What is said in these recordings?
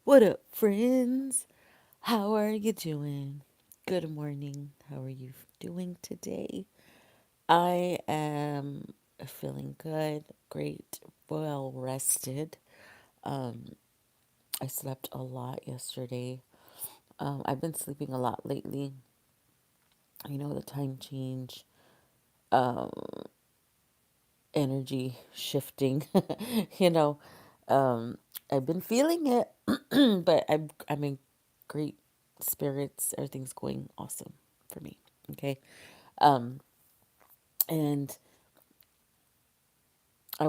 What up, friends? How are you doing? Good morning. How are you doing today? I am feeling good, great, well rested. Um, I slept a lot yesterday. I've been sleeping a lot lately. The time change, energy shifting. you know, um, I've been feeling it, but I'm in great spirits. Everything's going awesome for me. Okay. Um, and I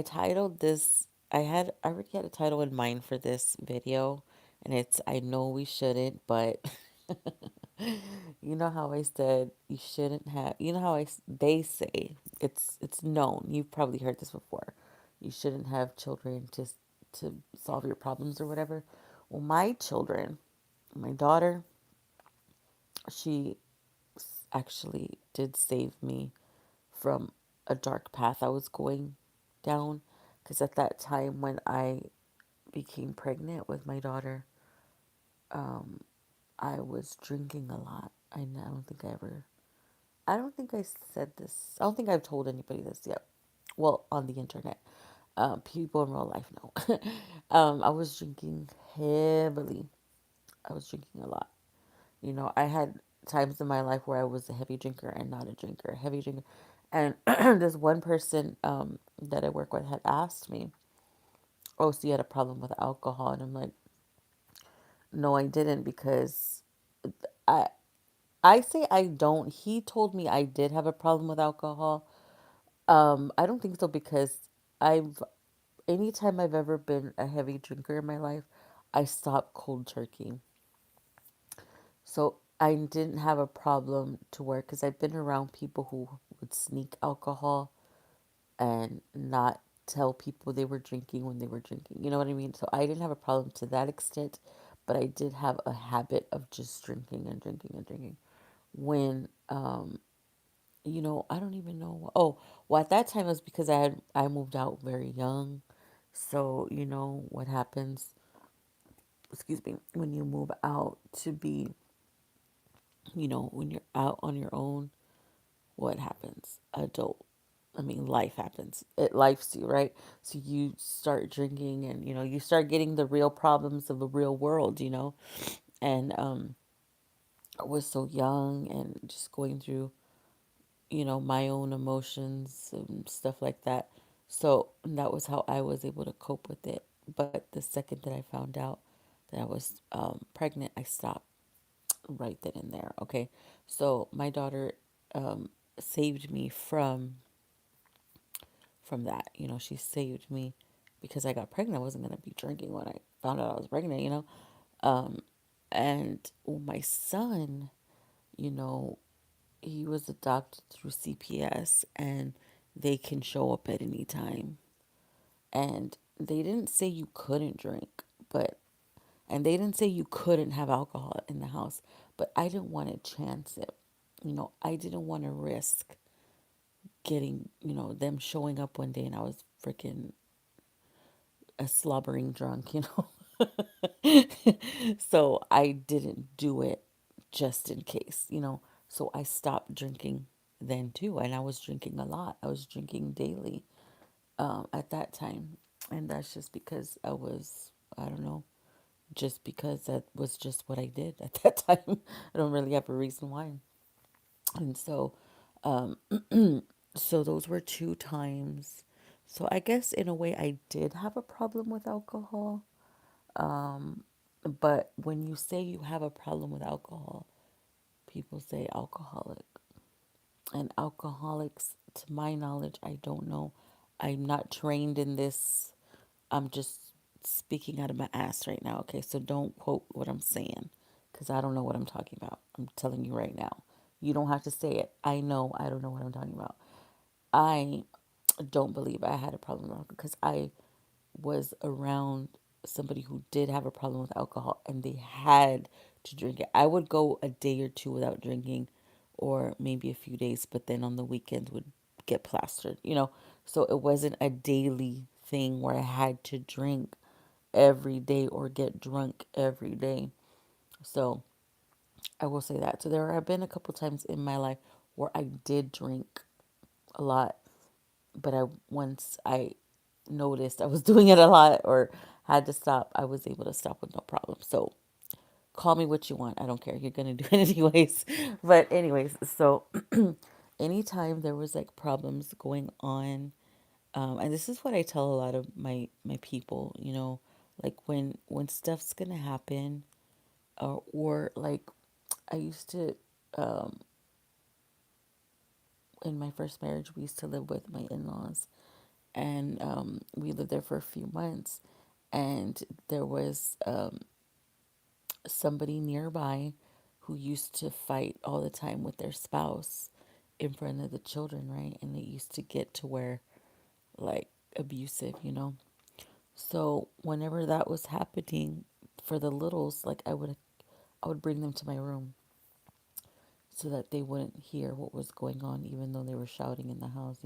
titled this. I already had a title in mind for this video, and it's I know we shouldn't, but you know how I said you shouldn't have. You know how they say it's known. You've probably heard this before. You shouldn't have children to solve your problems or whatever. Well, my children, my daughter, she actually did save me from a dark path I was going down. Because at that time, when I became pregnant with my daughter, I was drinking a lot. I don't think I said this. I don't think I've told anybody this yet. Well, on the internet. People in real life know. I was drinking heavily. I was drinking a lot. I had times in my life where I was a heavy drinker and not a drinker, a heavy drinker. And this one person that I work with had asked me, "Oh, so you had a problem with alcohol?" And I'm like, "No, I didn't because I I say I don't. He told me I did have a problem with alcohol. I don't think so because I've anytime I've ever been a heavy drinker in my life, I stopped cold turkey. So I didn't have a problem to work because I've been around people who would sneak alcohol and not tell people they were drinking when they were drinking. You know what I mean? So I didn't have a problem to that extent, but I did have a habit of just drinking and drinking and drinking. When I don't even know. Oh, well, at that time it was because I moved out very young. So, you know what happens, excuse me, when you move out to be, when you're out on your own, what happens? Life happens. It lifes you, right? So you start drinking and, you start getting the real problems of the real world. And I was so young and just going through, my own emotions and stuff like that. So that was how I was able to cope with it. But the second that I found out that I was pregnant, I stopped right then and there. Okay. So my daughter saved me from that. She saved me because I got pregnant. I wasn't going to be drinking when I found out I was pregnant. And my son, you know, he was adopted through CPS and they can show up at any time. And they didn't say you couldn't drink, and they didn't say you couldn't have alcohol in the house, but I didn't want to chance it. I didn't want to risk getting, them showing up one day and I was freaking a slobbering drunk. So I didn't do it just in case. So I stopped drinking then too. And I was drinking a lot. I was drinking daily at that time. And that's just because I don't know, just because that was just what I did at that time. I don't really have a reason why. And so those were two times. So I guess in a way I did have a problem with alcohol. But when you say you have a problem with alcohol, people say alcoholic. And alcoholics, to my knowledge, I don't know. I'm not trained in this. I'm just speaking out of my ass right now, okay? So don't quote what I'm saying because I don't know what I'm talking about. I'm telling you right now. You don't have to say it. I know I don't know what I'm talking about. I don't believe I had a problem with alcohol because I was around somebody who did have a problem with alcohol and they had to drink it. I would go a day or two without drinking or maybe a few days, but then on the weekends would get plastered. So it wasn't a daily thing where I had to drink. every day or get drunk every day. So I will say that. So there have been a couple times in my life where I did drink a lot, but I once I noticed I was doing it a lot or had to stop, I was able to stop with no problem. So call me what you want. I don't care. You're gonna do it anyways. But anyways, so anytime there was like problems going on, and this is what I tell a lot of my people, like when stuff's gonna happen, or like I used to in my first marriage, we used to live with my in-laws, and we lived there for a few months, and there was somebody nearby who used to fight all the time with their spouse in front of the children, right? And it used to get to where like abusive. So whenever that was happening for the littles, like I would bring them to my room so that they wouldn't hear what was going on, even though they were shouting in the house.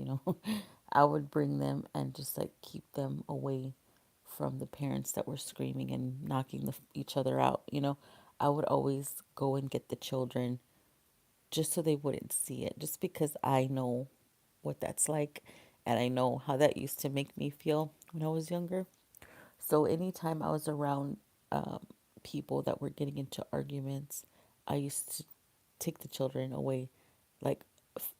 I would bring them and just like keep them away from the parents that were screaming and knocking each other out. I would always go and get the children just so they wouldn't see it, just because I know what that's like and I know how that used to make me feel when I was younger. So anytime I was around people that were getting into arguments, I used to take the children away, like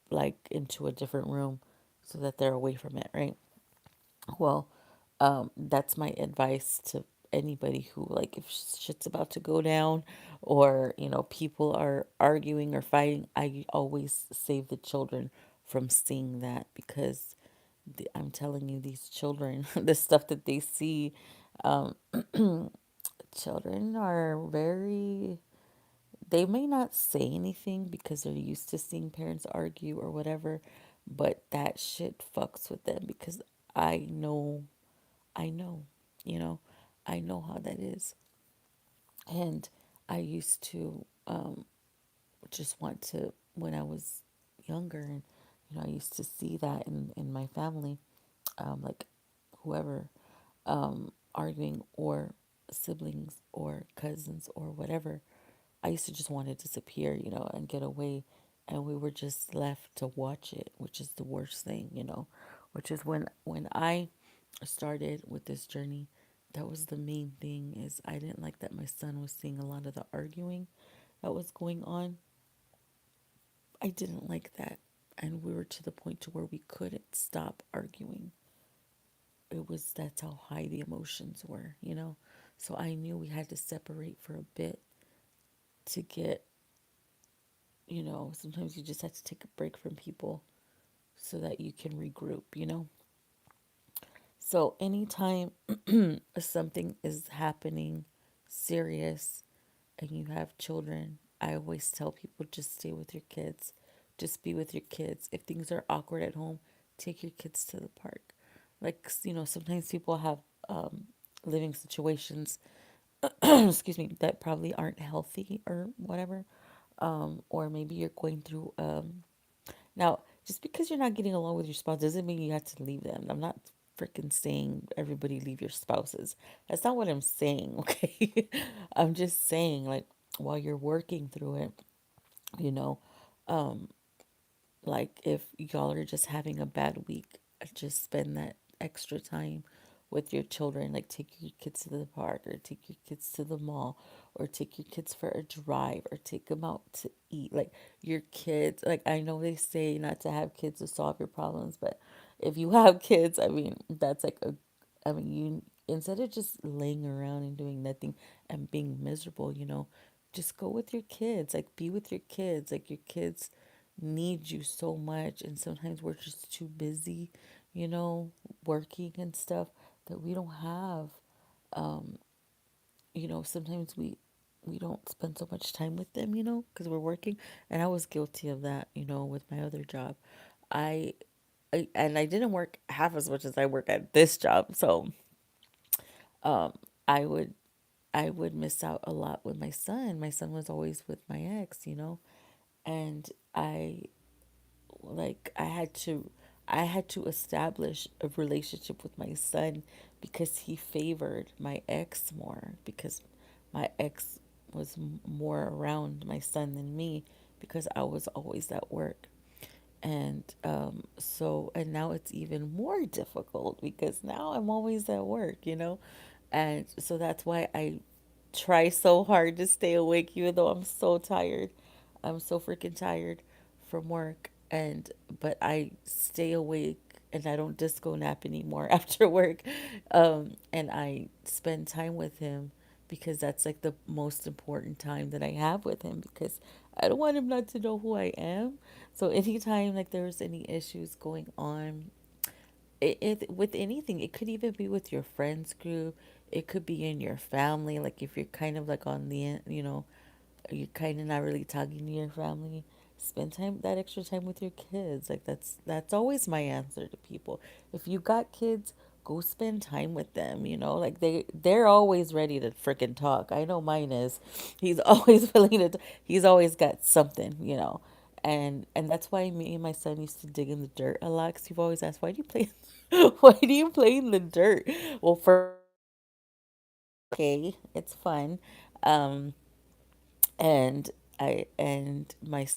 like into a different room, so that they're away from it, right? Well, that's my advice to anybody who, like, if shit's about to go down, or people are arguing or fighting, I always save the children from seeing that, because I'm telling you, these children, the stuff that they see, children are very, they may not say anything because they're used to seeing parents argue or whatever, but that shit fucks with them, because I know, I know, you know, I know how that is. And I used to just want to, when I was younger, and I used to see that in my family, like whoever arguing, or siblings or cousins or whatever, I used to just want to disappear, and get away. And we were just left to watch it, which is the worst thing. Which is when I started with this journey, that was the main thing, is I didn't like that my son was seeing a lot of the arguing that was going on. I didn't like that. And we were to the point to where we couldn't stop arguing. That's how high the emotions were. So I knew we had to separate for a bit to get. Sometimes you just have to take a break from people so that you can regroup. So anytime something is happening serious and you have children, I always tell people, just stay with your kids. Just be with your kids. If things are awkward at home, take your kids to the park. Like, sometimes people have living situations, excuse me, that probably aren't healthy or whatever. Or maybe you're going through now, just because you're not getting along with your spouse doesn't mean you have to leave them. I'm not freaking saying everybody leave your spouses. That's not what I'm saying, okay? I'm just saying, like, while you're working through it, you know, like if y'all are just having a bad week, just spend that extra time with your children. Like take your kids to the park, or take your kids to the mall, or take your kids for a drive, or take them out to eat. Like your kids, like I know they say not to have kids to solve your problems, but if you have kids, I mean, that's like I mean, you, instead of just laying around and doing nothing and being miserable, just go with your kids. Like be with your kids. Like your kids need you so much, and sometimes we're just too busy, you know, working and stuff, that we don't have, sometimes we don't spend so much time with them, because we're working. And I was guilty of that, with my other job. I, and I didn't work half as much as I work at this job, so I would I would miss out a lot with my son. My son was always with my ex, and I, like, I had to, I had to establish a relationship with my son because he favored my ex more, because my ex was more around my son than me because I was always at work. And and now it's even more difficult because now I'm always at work. And so that's why I try so hard to stay awake, even though I'm so tired. I'm so freaking tired from work. But I stay awake and I don't disco nap anymore after work. And I spend time with him because that's like the most important time that I have with him because I don't want him not to know who I am. So anytime like there's any issues going on, with anything, it could even be with your friends group. It could be in your family. Like if you're kind of like on the end, you're kind of not really talking to your family. Spend time that extra time with your kids. Like that's always my answer to people. If you got kids, go spend time with them. Like they're always ready to freaking talk. I know mine is. He's always willing to. He's always got something. And that's why me and my son used to dig in the dirt a lot. Cause you've always asked, why do you play, why do you play in the dirt? Well, for okay, it's fun, um, and my